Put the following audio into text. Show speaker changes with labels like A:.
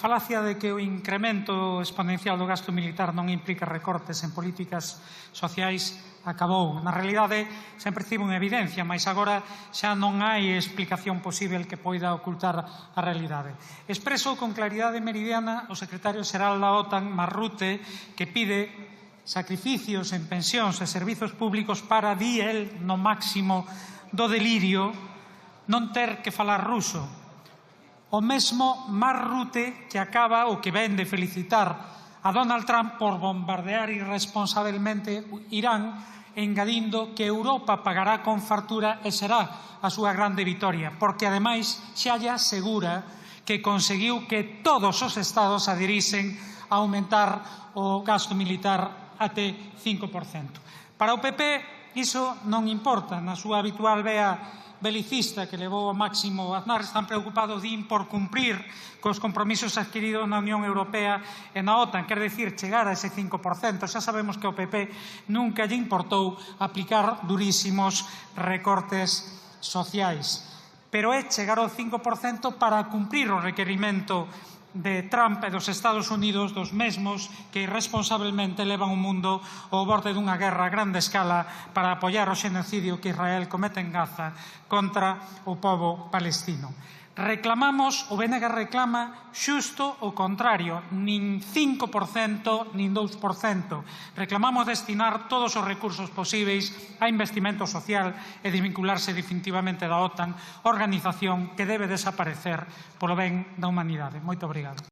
A: falacia de que o incremento exponencial do gasto militar non implica recortes en políticas sociais acabou. Na realidade, sempre tivo unha evidencia, mas agora xa non hai explicación posible que poida ocultar a realidade. Expreso con claridade meridiana o secretario xeral da OTAN, Mark Rutte, que pide sacrificios en pensións e servizos públicos para, di el, no máximo do delirio, non ter que falar ruso. O mesmo Mark Rutte que acaba ou que ven de felicitar a Donald Trump por bombardear irresponsablemente Irán, engadindo que Europa pagará con fartura e será a súa grande vitoria, porque ademais xa lle asegura que conseguiu que todos os estados aderisen a aumentar o gasto militar até 5%. Para o PP iso non importa. Na súa habitual vea belicista que levou ao máximo Aznar, están preocupados, din, por cumprir cos compromisos adquiridos na Unión Europea e na OTAN, quer decir, chegar a ese 5%. Xa sabemos que ao PP nunca lle importou aplicar durísimos recortes sociais, pero é chegar ao 5% para cumprir o requerimento de Trump e dos Estados Unidos, dos mesmos que irresponsablemente levan o mundo ao borde dunha guerra a grande escala para apoiar o xenocidio que Israel comete en Gaza contra o pobo palestino. Reclamamos, o BNG reclama xusto o contrario, nin 5%, nin 2%. Reclamamos destinar todos os recursos posíveis a investimento social e desvincularse definitivamente da OTAN, organización que debe desaparecer polo ben da humanidade. Moito obrigado.